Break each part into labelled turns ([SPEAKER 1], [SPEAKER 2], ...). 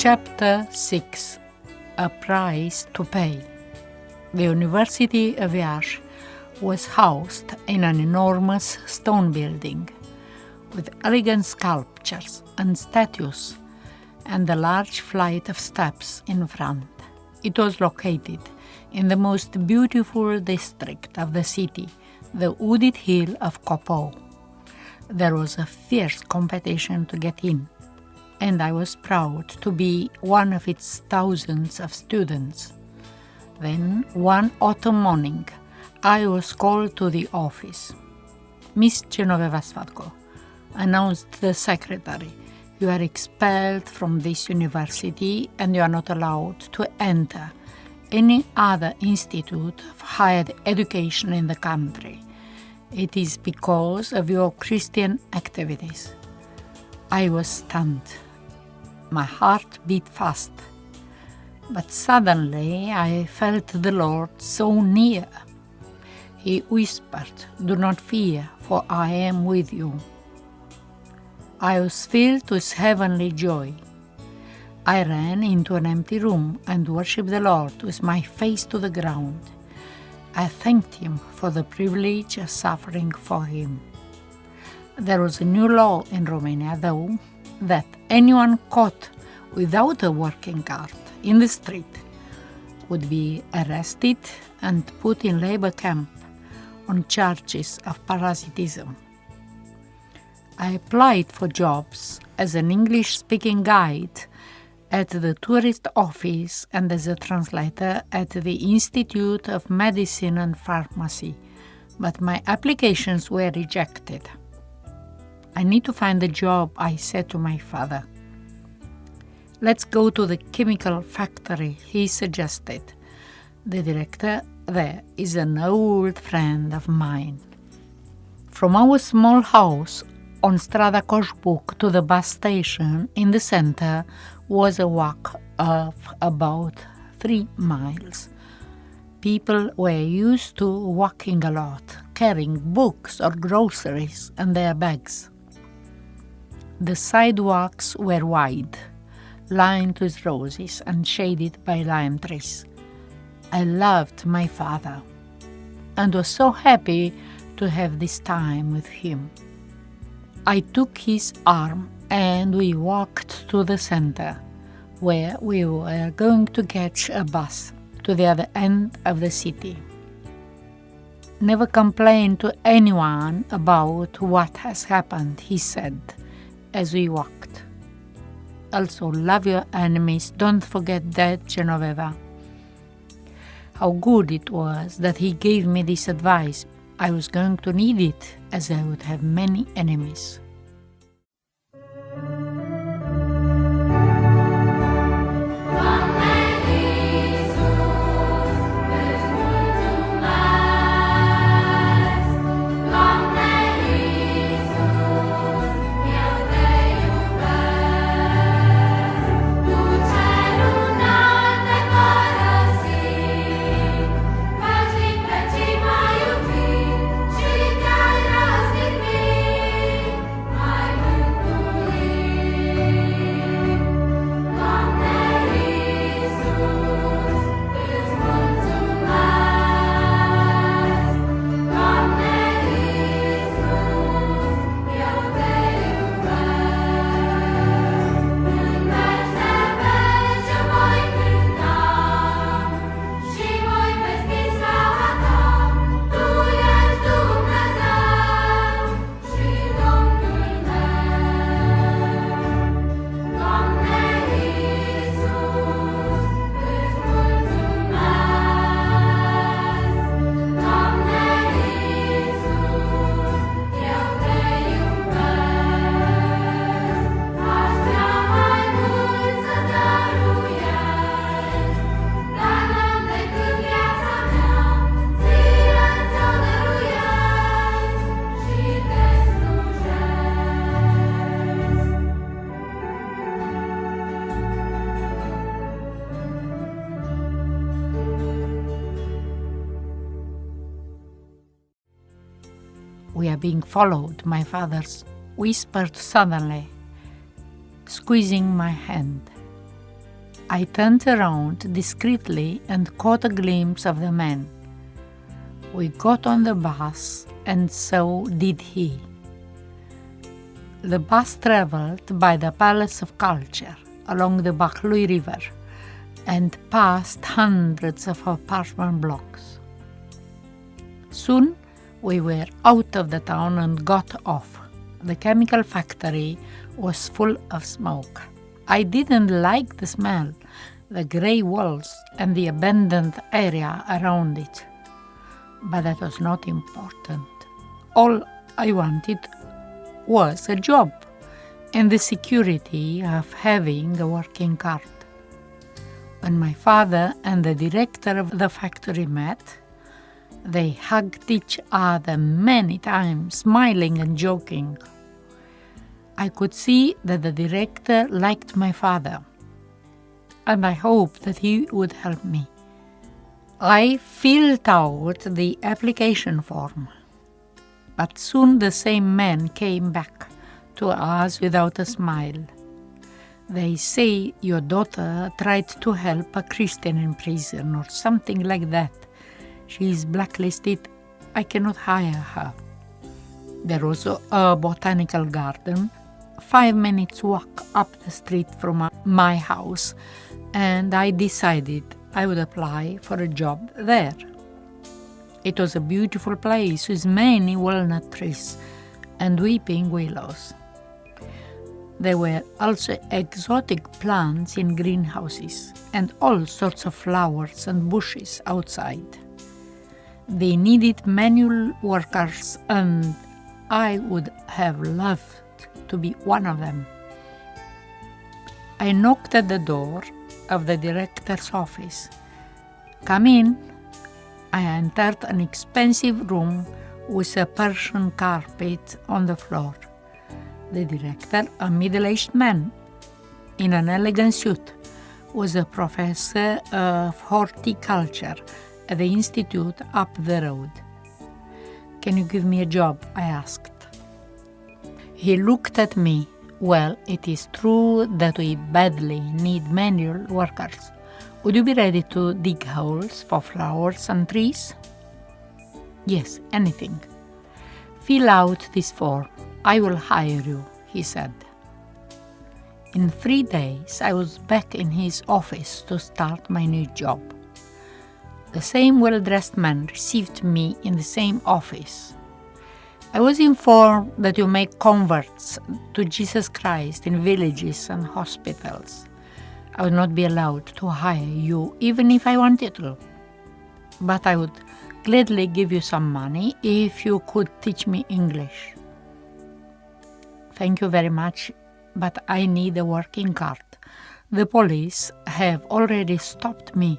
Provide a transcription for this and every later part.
[SPEAKER 1] Chapter 6. A Price to Pay. The University of Iași was housed in an enormous stone building with elegant sculptures and statues and a large flight of steps in front. It was located in the most beautiful district of the city, the wooded hill of Copo. There was a fierce competition to get in, and I was proud to be one of its thousands of students. Then, one autumn morning, I was called to the office. "Miss Genovieva Sfatcu," announced the secretary, "you are expelled from this university and you are not allowed to enter any other institute of higher education in the country. It is because of your Christian activities." I was stunned. My heart beat fast. But suddenly I felt the Lord so near. He whispered, "Do not fear, for I am with you." I was filled with heavenly joy. I ran into an empty room and worshipped the Lord with my face to the ground. I thanked Him for the privilege of suffering for Him. There was a new law in Romania, though, that anyone caught without a working card in the street would be arrested and put in labor camp on charges of parasitism. I applied for jobs as an English-speaking guide at the tourist office and as a translator at the Institute of Medicine and Pharmacy, but my applications were rejected. "I need to find a job," I said to my father. "Let's go to the chemical factory," he suggested. The director there is an old friend of mine. From our small house on Strada Coșbuc to the bus station in the center was a walk of about 3 miles. People were used to walking a lot, carrying books or groceries in their bags. The sidewalks were wide, lined with roses and shaded by lime trees. I loved my father and was so happy to have this time with him. I took his arm and we walked to the center, where we were going to catch a bus to the other end of the city. "Never complain to anyone about what has happened," he said as we walked. "Also, love your enemies. Don't forget that, Genovieva." How good it was that he gave me this advice. I was going to need it, as I would have many enemies. "We are being followed," my father whispered suddenly, squeezing my hand. I turned around discreetly and caught a glimpse of the man. We got on the bus, and so did he. The bus traveled by the Palace of Culture along the Bachlui River and past hundreds of apartment blocks. Soon we were out of the town and got off. The chemical factory was full of smoke. I didn't like the smell, the grey walls and the abandoned area around it. But that was not important. All I wanted was a job and the security of having a working cart. When my father and the director of the factory met, they hugged each other many times, smiling and joking. I could see that the director liked my father, and I hoped that he would help me. I filled out the application form, but soon the same man came back to us without a smile. They say your daughter tried to help a Christian in prison or something like that. She is blacklisted. I cannot hire her. There was a botanical garden, 5 minutes walk up the street from my house, and I decided I would apply for a job there. It was a beautiful place with many walnut trees and weeping willows. There were also exotic plants in greenhouses and all sorts of flowers and bushes outside. They needed manual workers, and I would have loved to be one of them. I knocked at the door of the director's office. "Come in." I entered an expensive room with a Persian carpet on the floor. The director, a middle-aged man in an elegant suit, was a professor of horticulture at the institute up the road. "Can you give me a job?" I asked. He looked at me. "Well, it is true that we badly need manual workers. Would you be ready to dig holes for flowers and trees?" "Yes, anything." "Fill out this form. I will hire you," he said. In 3 days, I was back in his office to start my new job. The same well-dressed man received me in the same office. I was informed that you make converts to Jesus Christ in villages and hospitals. I would not be allowed to hire you even if I wanted to, but I would gladly give you some money if you could teach me English. "Thank you very much, but I need a working cart. The police have already stopped me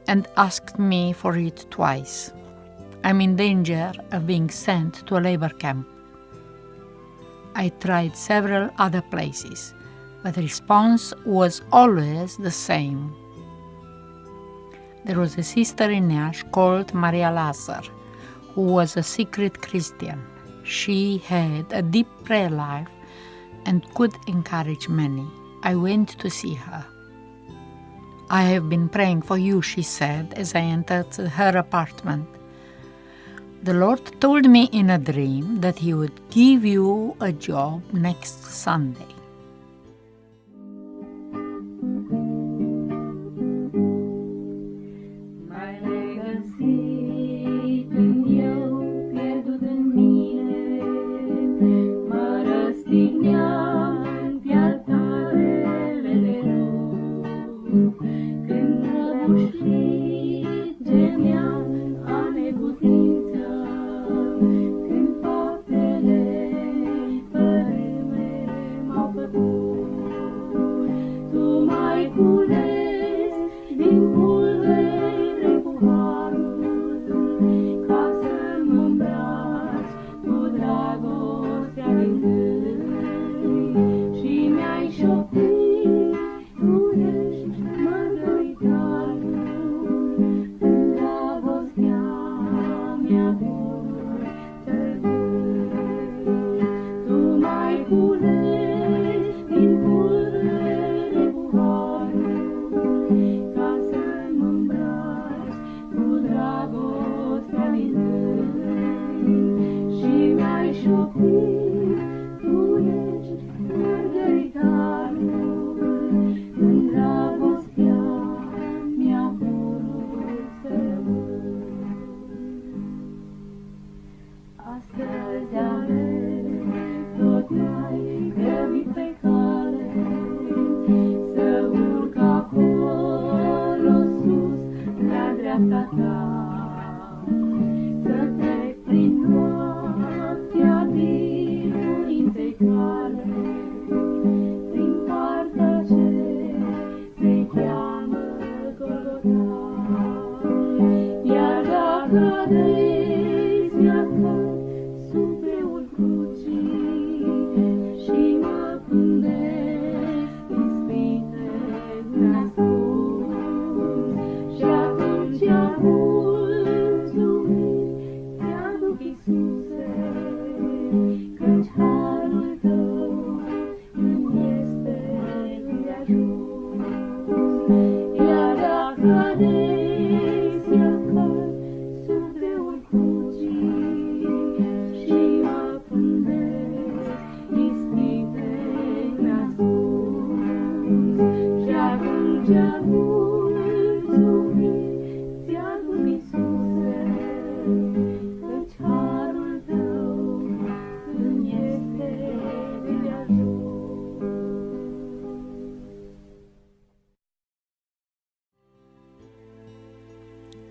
[SPEAKER 1] and asked me for it twice. I'm in danger of being sent to a labor camp." I tried several other places, but the response was always the same. There was a sister in Nash called Maria Lazar, who was a secret Christian. She had a deep prayer life and could encourage many. I went to see her. "I have been praying for you," she said as I entered her apartment. "The Lord told me in a dream that He would give you a job next Sunday."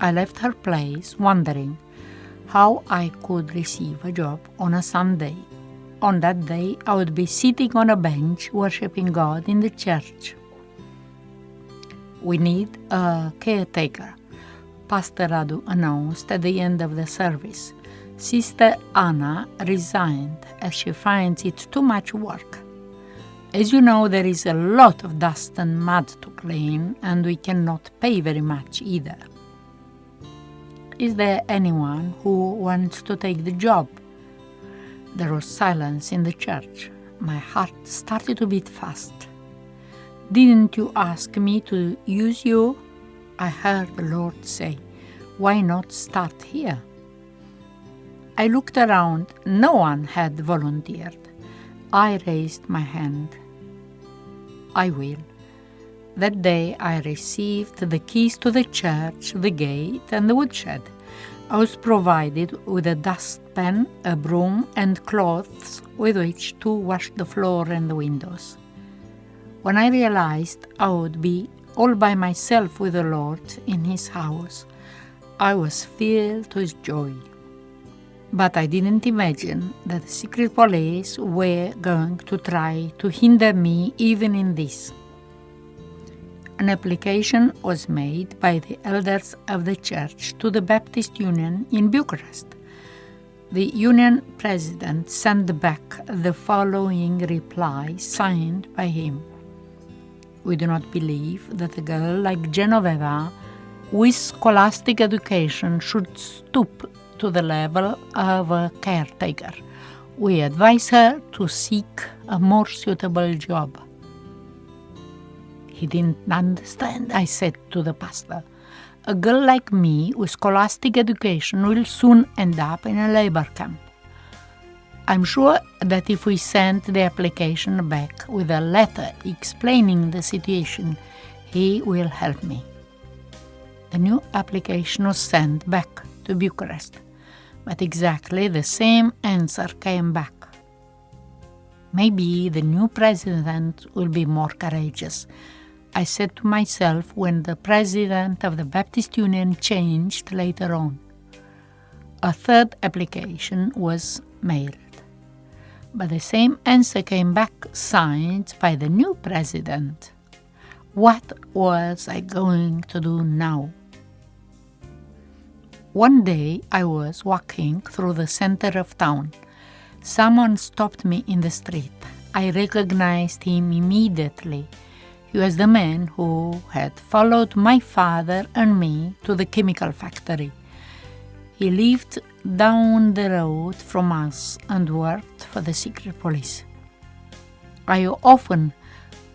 [SPEAKER 1] I left her place wondering how I could receive a job on a Sunday. On that day, I would be sitting on a bench worshiping God in the church. We need a caretaker, Pastor Radu announced at the end of the service. Sister Anna resigned as she finds it too much work. As you know, there is a lot of dust and mud to clean, and we cannot pay very much either. Is there anyone who wants to take the job? There was silence in the church. My heart started to beat fast. Didn't you ask me to use you? I heard the Lord say, why not start here? I looked around. No one had volunteered. I raised my hand. I will. That day I received the keys to the church, the gate, and the woodshed. I was provided with a dustpan, a broom, and cloths with which to wash the floor and the windows. When I realized I would be all by myself with the Lord in His house, I was filled with joy. But I didn't imagine that the secret police were going to try to hinder me even in this. An application was made by the elders of the church to the Baptist Union in Bucharest. The union president sent back the following reply signed by him. We do not believe that a girl like Genovieva with scholastic education should stoop to the level of a caretaker. We advise her to seek a more suitable job. He didn't understand, I said to the pastor. A girl like me with scholastic education will soon end up in a labor camp. I'm sure that if we send the application back with a letter explaining the situation, he will help me. The new application was sent back to Bucharest, but exactly the same answer came back. Maybe the new president will be more courageous, I said to myself when the president of the Baptist Union changed later on. A third application was mailed, but the same answer came back signed by the new president. What was I going to do now? One day I was walking through the center of town. Someone stopped me in the street. I recognized him immediately. He was the man who had followed my father and me to the chemical factory. He lived down the road from us and worked for the secret police. I often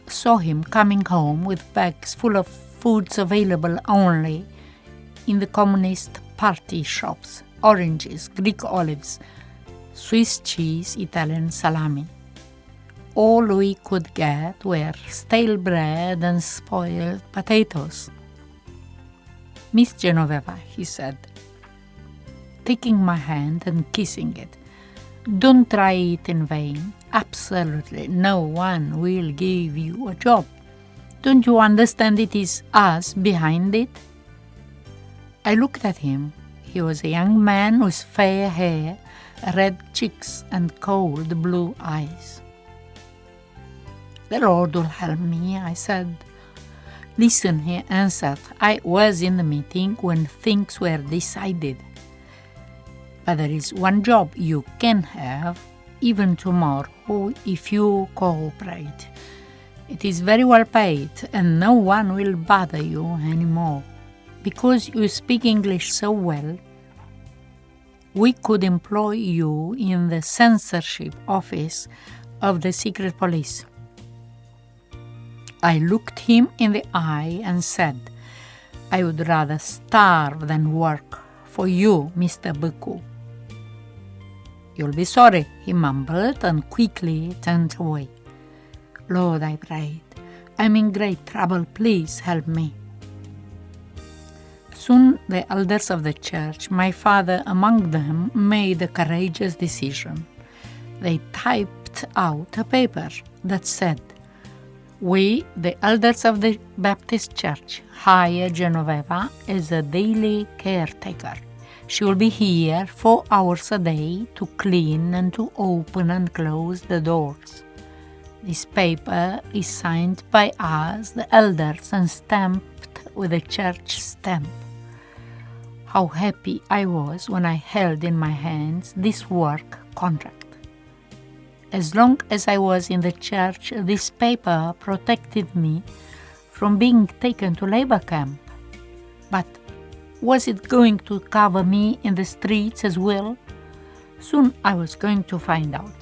[SPEAKER 1] saw him coming home with bags full of foods available only in the Communist Party shops, oranges, Greek olives, Swiss cheese, Italian salami. All we could get were stale bread and spoiled potatoes. "Miss Genovieva," he said, taking my hand and kissing it, "don't try it in vain. Absolutely no one will give you a job. Don't you understand it is us behind it?" I looked at him. He was a young man with fair hair, red cheeks, and cold blue eyes. "The Lord will help me," I said. "Listen," he answered, "I was in the meeting when things were decided. But there is one job you can have, even tomorrow, if you cooperate. It is very well paid, and no one will bother you anymore. Because you speak English so well, we could employ you in the censorship office of the secret police." I looked him in the eye and said, "I would rather starve than work for you, Mr. Sfatcu." "You'll be sorry," he mumbled and quickly turned away. "Lord," I prayed, "I'm in great trouble. Please help me." Soon the elders of the church, my father among them, made a courageous decision. They typed out a paper that said, "We, the elders of the Baptist Church, hire Genovieva as a daily caretaker. She will be here 4 hours a day to clean and to open and close the doors. This paper is signed by us, the elders, and stamped with a church stamp." How happy I was when I held in my hands this work contract. As long as I was in the church, this paper protected me from being taken to labor camp. But was it going to cover me in the streets as well? Soon I was going to find out.